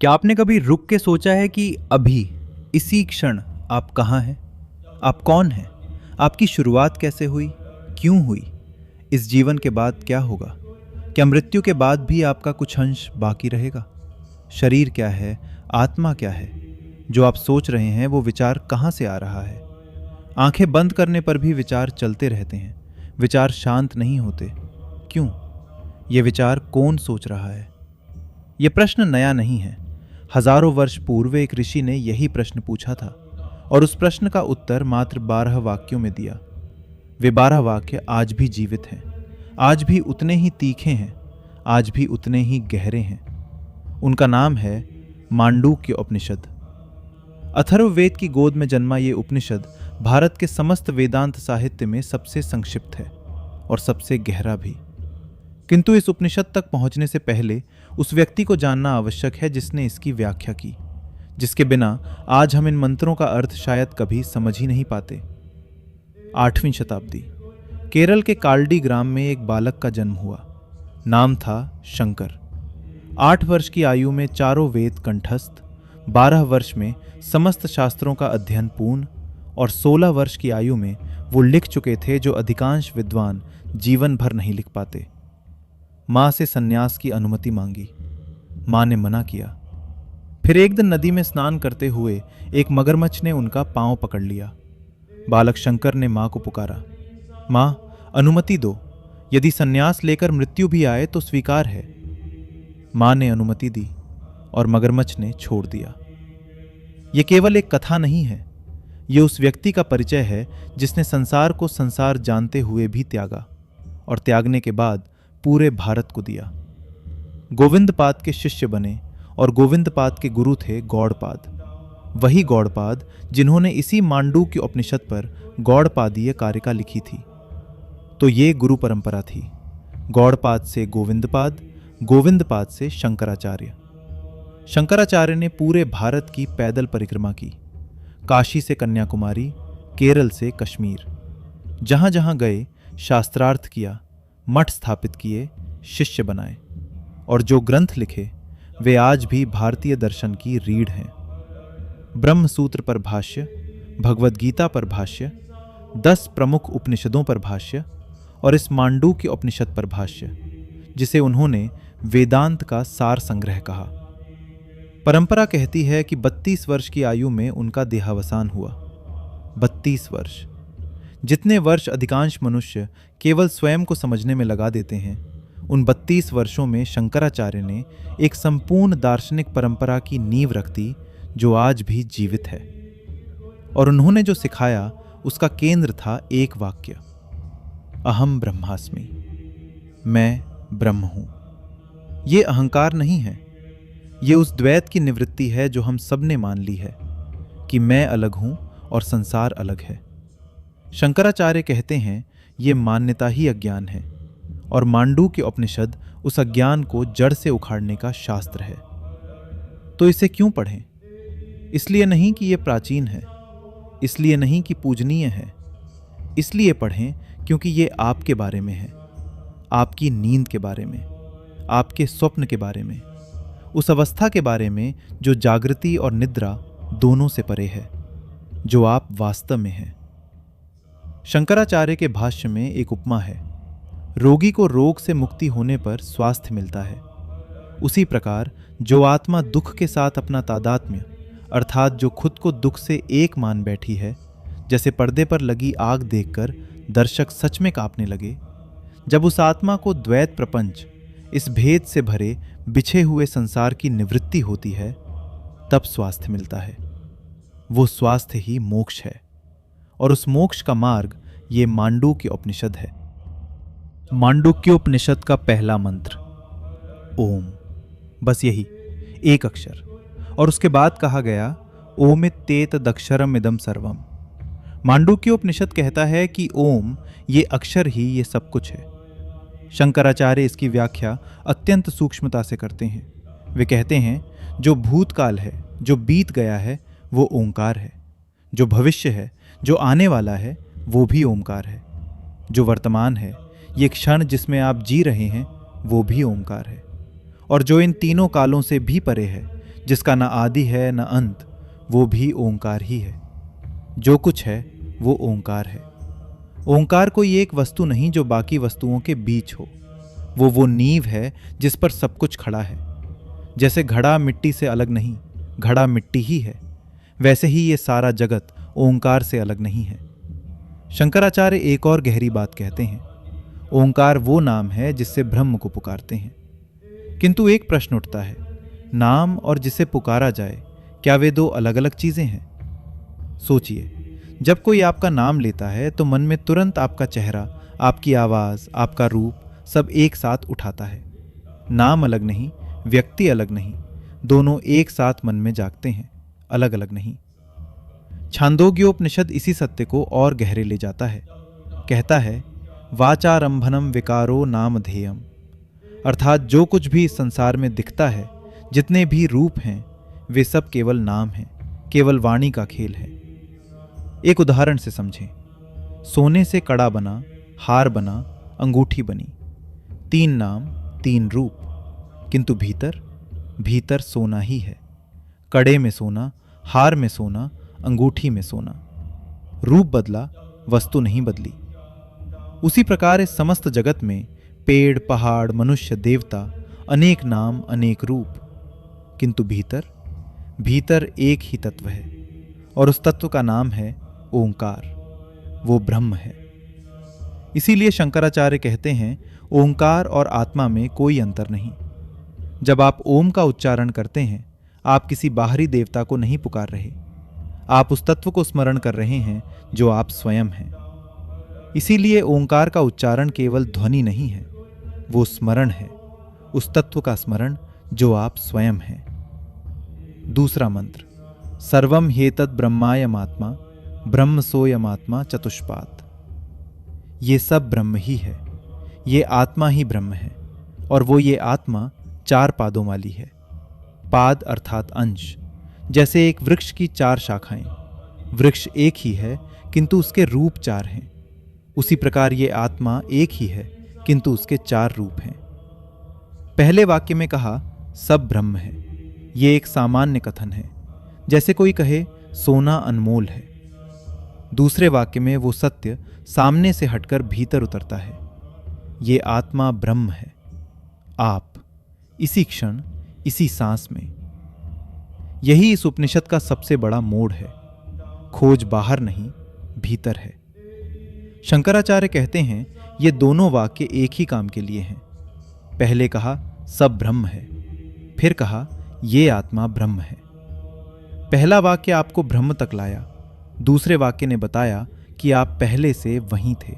क्या आपने कभी रुक के सोचा है कि अभी इसी क्षण आप कहाँ हैं? आप कौन हैं? आपकी शुरुआत कैसे हुई? क्यों हुई? इस जीवन के बाद क्या होगा? क्या मृत्यु के बाद भी आपका कुछ अंश बाकी रहेगा? शरीर क्या है? आत्मा क्या है? जो आप सोच रहे हैं वो विचार कहाँ से आ रहा है? आंखें बंद करने पर भी विचार चलते रहते हैं। विचार शांत नहीं होते। क्यों? ये विचार कौन सोच रहा है? ये प्रश्न नया नहीं है। हजारों वर्ष पूर्व एक ऋषि ने यही प्रश्न पूछा था और उस प्रश्न का उत्तर मात्र 12 वाक्यों में दिया। वे 12 वाक्य आज भी जीवित हैं, आज भी उतने ही तीखे हैं, आज भी उतने ही गहरे हैं। उनका नाम है मांडूक्य उपनिषद। अथर्ववेद की गोद में जन्मा ये उपनिषद भारत के समस्त वेदांत साहित्य में सबसे संक्षिप्त है और सबसे गहरा भी। किंतु इस उपनिषद तक पहुंचने से पहले उस व्यक्ति को जानना आवश्यक है जिसने इसकी व्याख्या की, जिसके बिना आज हम इन मंत्रों का अर्थ शायद कभी समझ ही नहीं पाते। 8वीं शताब्दी, केरल के काल्डी ग्राम में एक बालक का जन्म हुआ। नाम था शंकर। 8 वर्ष की आयु में चारों वेद कंठस्थ, 12 वर्ष में समस्त शास्त्रों का अध्ययन पूर्ण और 16 वर्ष की आयु में वो लिख चुके थे जो अधिकांश विद्वान जीवन भर नहीं लिख पाते। मां से सन्यास की अनुमति मांगी। मां ने मना किया। फिर एक दिन नदी में स्नान करते हुए एक मगरमच्छ ने उनका पांव पकड़ लिया। बालक शंकर ने मां को पुकारा, मां, अनुमति दो, यदि सन्यास लेकर मृत्यु भी आए तो स्वीकार है। मां ने अनुमति दी और मगरमच्छ ने छोड़ दिया। यह केवल एक कथा नहीं है, यह उस व्यक्ति का परिचय है जिसने संसार को संसार जानते हुए भी त्यागा और त्यागने के बाद पूरे भारत को दिया। गोविंदपाद के शिष्य बने और गोविंदपाद के गुरु थे गौड़पाद। वही गौड़पाद जिन्होंने इसी मांडूक्य उपनिषद पर गौड़पादीय कारिका लिखी थी। तो ये गुरु परंपरा थी, गौड़पाद से गोविंदपाद, गोविंदपाद से शंकराचार्य। शंकराचार्य ने पूरे भारत की पैदल परिक्रमा की, काशी से कन्याकुमारी, केरल से कश्मीर। जहां जहां गए शास्त्रार्थ किया, मठ स्थापित किए, शिष्य बनाए और जो ग्रंथ लिखे वे आज भी भारतीय दर्शन की रीढ़ हैं। ब्रह्म सूत्र पर भाष्य, भगवद गीता पर भाष्य, 10 प्रमुख उपनिषदों पर भाष्य और इस मांडूक्य उपनिषद पर भाष्य, जिसे उन्होंने वेदांत का सार संग्रह कहा। परंपरा कहती है कि 32 वर्ष की आयु में उनका देहावसान हुआ। 32 वर्ष, जितने वर्ष अधिकांश मनुष्य केवल स्वयं को समझने में लगा देते हैं, उन 32 वर्षों में शंकराचार्य ने एक संपूर्ण दार्शनिक परंपरा की नींव रख दी जो आज भी जीवित है। और उन्होंने जो सिखाया उसका केंद्र था एक वाक्य, अहम ब्रह्मास्मि, मैं ब्रह्म हूं। ये अहंकार नहीं है, ये उस द्वैत की निवृत्ति है जो हम सब ने मान ली है कि मैं अलग हूं और संसार अलग है। शंकराचार्य कहते हैं ये मान्यता ही अज्ञान है और मांडूक्य उपनिषद उस अज्ञान को जड़ से उखाड़ने का शास्त्र है। तो इसे क्यों पढ़ें? इसलिए नहीं कि यह प्राचीन है, इसलिए नहीं कि पूजनीय है, इसलिए पढ़ें क्योंकि ये आपके बारे में है, आपकी नींद के बारे में, आपके स्वप्न के बारे में, उस अवस्था के बारे में जो जागृति और निद्रा दोनों से परे है, जो आप वास्तव में हैं। शंकराचार्य के भाष्य में एक उपमा है, रोगी को रोग से मुक्ति होने पर स्वास्थ्य मिलता है। उसी प्रकार जो आत्मा दुख के साथ अपना तादात्म्य अर्थात जो खुद को दुख से एक मान बैठी है, जैसे पर्दे पर लगी आग देखकर दर्शक सच में कांपने लगे, जब उस आत्मा को द्वैत प्रपंच, इस भेद से भरे बिछे हुए संसार की निवृत्ति होती है, तब स्वास्थ्य मिलता है। वो स्वास्थ्य ही मोक्ष है और उस मोक्ष का मार्ग ये मांडूक्य उपनिषद है। मांडूक्य उपनिषद का पहला मंत्र ओम, बस यही एक अक्षर, और उसके बाद कहा गया ओमित्येतदक्षरम इदं सर्वम। मांडूक्य उपनिषद कहता है कि ओम ये अक्षर ही ये सब कुछ है। शंकराचार्य इसकी व्याख्या अत्यंत सूक्ष्मता से करते हैं। वे कहते हैं जो भूतकाल है, जो बीत गया है, वो ओंकार है। जो भविष्य है, जो आने वाला है, वो भी ओंकार है। जो वर्तमान है, ये क्षण जिसमें आप जी रहे हैं, वो भी ओंकार है। और जो इन तीनों कालों से भी परे है, जिसका न आदि है न अंत, वो भी ओंकार ही है। जो कुछ है वो ओंकार है। ओंकार कोई एक वस्तु नहीं जो बाकी वस्तुओं के बीच हो। वो नींव है जिस पर सब कुछ खड़ा है। जैसे घड़ा मिट्टी से अलग नहीं, घड़ा मिट्टी ही है, वैसे ही ये सारा जगत ओंकार से अलग नहीं है। शंकराचार्य एक और गहरी बात कहते हैं, ओंकार वो नाम है जिससे ब्रह्म को पुकारते हैं। किंतु एक प्रश्न उठता है, नाम और जिसे पुकारा जाए, क्या वे दो अलग अलग चीजें हैं? सोचिए, जब कोई आपका नाम लेता है तो मन में तुरंत आपका चेहरा, आपकी आवाज, आपका रूप सब एक साथ उठाता है। नाम अलग नहीं, व्यक्ति अलग नहीं, दोनों एक साथ मन में जागते हैं, अलग अलग नहीं। छांदोग्योपनिषद इसी सत्य को और गहरे ले जाता है। कहता है, वाचारंभनम विकारो नामधेयम, अर्थात जो कुछ भी इस संसार में दिखता है, जितने भी रूप हैं, वे सब केवल नाम हैं, केवल वाणी का खेल है। एक उदाहरण से समझें। सोने से कड़ा बना, हार बना, अंगूठी बनी, 3 नाम 3 रूप, किंतु भीतर भीतर सोना ही है। कड़े में सोना, हार में सोना, अंगूठी में सोना। रूप बदला, वस्तु नहीं बदली। उसी प्रकार इस समस्त जगत में पेड़, पहाड़, मनुष्य, देवता, अनेक नाम, अनेक रूप, किंतु भीतर भीतर एक ही तत्व है, और उस तत्व का नाम है ओंकार। वो ब्रह्म है। इसीलिए शंकराचार्य कहते हैं, ओंकार और आत्मा में कोई अंतर नहीं। जब आप ओम का उच्चारण करते हैं, आप किसी बाहरी देवता को नहीं पुकार रहे, आप उस तत्व को स्मरण कर रहे हैं जो आप स्वयं हैं। इसीलिए ओंकार का उच्चारण केवल ध्वनि नहीं है, वो स्मरण है, उस तत्व का स्मरण जो आप स्वयं हैं। दूसरा मंत्र, सर्वम ह्येतद् ब्रह्मायमात्मा ब्रह्म सोयमात्मा चतुष्पाद। ये सब ब्रह्म ही है, ये आत्मा ही ब्रह्म है, और वो ये आत्मा 4 पादों वाली है। पाद अर्थात अंश। जैसे एक वृक्ष की 4 शाखाएं, वृक्ष एक ही है किंतु उसके रूप 4 हैं, उसी प्रकार ये आत्मा एक ही है किंतु उसके 4 रूप हैं। पहले वाक्य में कहा सब ब्रह्म है, ये एक सामान्य कथन है, जैसे कोई कहे सोना अनमोल है। दूसरे वाक्य में वो सत्य सामने से हटकर भीतर उतरता है, ये आत्मा ब्रह्म है, आप, इसी क्षण, इसी सांस में। यही इस उपनिषद का सबसे बड़ा मोड़ है। खोज बाहर नहीं, भीतर है। शंकराचार्य कहते हैं, ये दोनों वाक्य एक ही काम के लिए हैं। पहले कहा सब ब्रह्म है, फिर कहा ये आत्मा ब्रह्म है। पहला वाक्य आपको ब्रह्म तक लाया, दूसरे वाक्य ने बताया कि आप पहले से वहीं थे।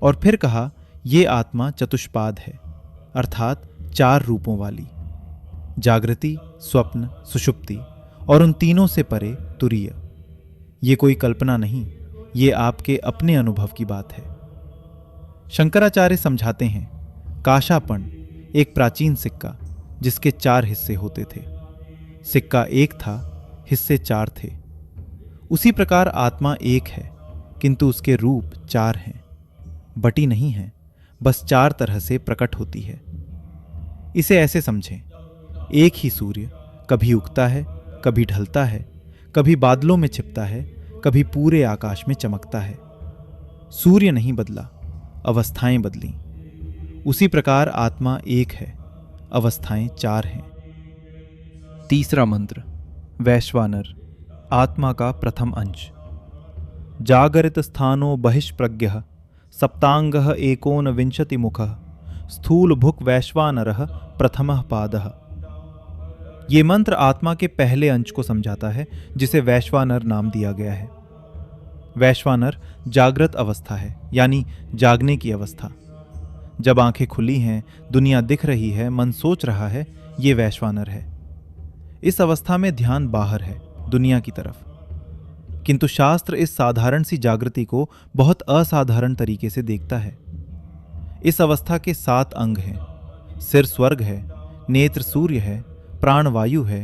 और फिर कहा ये आत्मा चतुष्पाद है, अर्थात 4 रूपों वाली, जागृति, स्वप्न, सुषुप्ति, और उन तीनों से परे तुरीय। ये कोई कल्पना नहीं, ये आपके अपने अनुभव की बात है। शंकराचार्य समझाते हैं, काशापण एक प्राचीन सिक्का जिसके 4 हिस्से होते थे। सिक्का एक था, हिस्से 4 थे। उसी प्रकार आत्मा एक है किंतु उसके रूप 4 हैं, बटी नहीं है, बस 4 तरह से प्रकट होती है। इसे ऐसे समझें, एक ही सूर्य कभी उगता है, कभी ढलता है, कभी बादलों में छिपता है, कभी पूरे आकाश में चमकता है। सूर्य नहीं बदला, अवस्थाएं बदली। उसी प्रकार आत्मा एक है, अवस्थाएं 4 हैं। तीसरा मंत्र, वैश्वानर, आत्मा का प्रथम अंश। जागरित स्थानो बहिष्प्रज्ञः सप्तांगः एकोनविंशति मुखः स्थूल भुक् वैश्वानरः प्रथमः पादः। ये मंत्र आत्मा के पहले अंश को समझाता है, जिसे वैश्वानर नाम दिया गया है। वैश्वानर जागृत अवस्था है, यानी जागने की अवस्था। जब आंखें खुली हैं, दुनिया दिख रही है, मन सोच रहा है, ये वैश्वानर है। इस अवस्था में ध्यान बाहर है, दुनिया की तरफ। किंतु शास्त्र इस साधारण सी जागृति को बहुत असाधारण तरीके से देखता है। इस अवस्था के 7 अंग हैं। सिर स्वर्ग है, नेत्र सूर्य है, प्राण वायु है,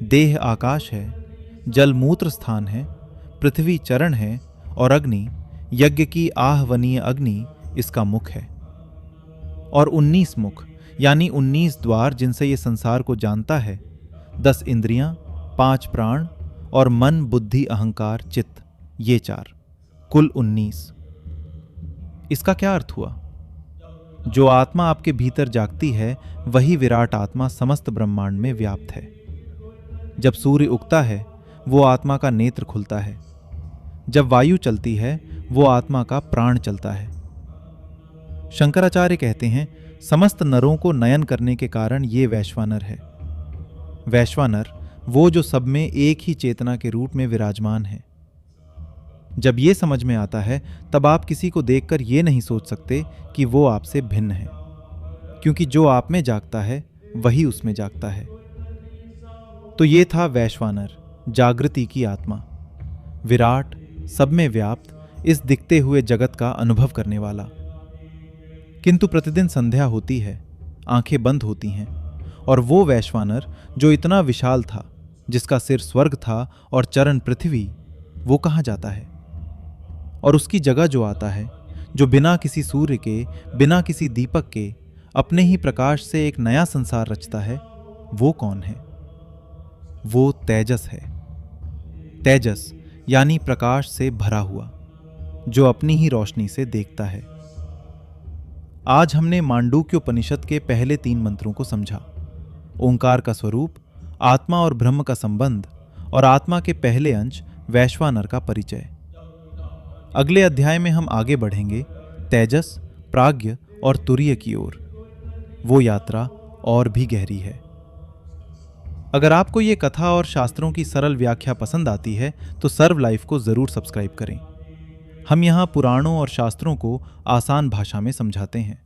देह आकाश है, जल मूत्र स्थान है, पृथ्वी चरण है, और अग्नि, यज्ञ की आहवनीय अग्नि, इसका मुख है। और 19 मुख, यानी 19 द्वार, जिनसे ये संसार को जानता है, 10 इंद्रियां, 5 प्राण और मन, बुद्धि, अहंकार, चित्त, ये 4, कुल 19। इसका क्या अर्थ हुआ? जो आत्मा आपके भीतर जागती है वही विराट आत्मा समस्त ब्रह्मांड में व्याप्त है। जब सूर्य उगता है वो आत्मा का नेत्र खुलता है। जब वायु चलती है वो आत्मा का प्राण चलता है। शंकराचार्य कहते हैं समस्त नरों को नयन करने के कारण ये वैश्वानर है। वैश्वानर वो जो सब में एक ही चेतना के रूप में विराजमान है। जब ये समझ में आता है तब आप किसी को देखकर ये नहीं सोच सकते कि वो आपसे भिन्न है, क्योंकि जो आप में जागता है वही उसमें जागता है। तो ये था वैश्वानर, जागृति की आत्मा, विराट, सब में व्याप्त, इस दिखते हुए जगत का अनुभव करने वाला। किंतु प्रतिदिन संध्या होती है, आंखें बंद होती हैं और वो वैश्वानर जो इतना विशाल था, जिसका सिर स्वर्ग था और चरण पृथ्वी, वो कहाँ जाता है? और उसकी जगह जो आता है, जो बिना किसी सूर्य के, बिना किसी दीपक के अपने ही प्रकाश से एक नया संसार रचता है, वो कौन है? वो तेजस है। तेजस यानी प्रकाश से भरा हुआ, जो अपनी ही रोशनी से देखता है। आज हमने मांडूक्योपनिषद के पहले 3 मंत्रों को समझा। ओंकार का स्वरूप, आत्मा और ब्रह्म का संबंध और आत्मा के पहले अंश वैश्वानर का परिचय। अगले अध्याय में हम आगे बढ़ेंगे तेजस, प्राज्ञ और तुरीय की ओर। वो यात्रा और भी गहरी है। अगर आपको ये कथा और शास्त्रों की सरल व्याख्या पसंद आती है तो सर्व लाइफ को जरूर सब्सक्राइब करें। हम यहाँ पुराणों और शास्त्रों को आसान भाषा में समझाते हैं।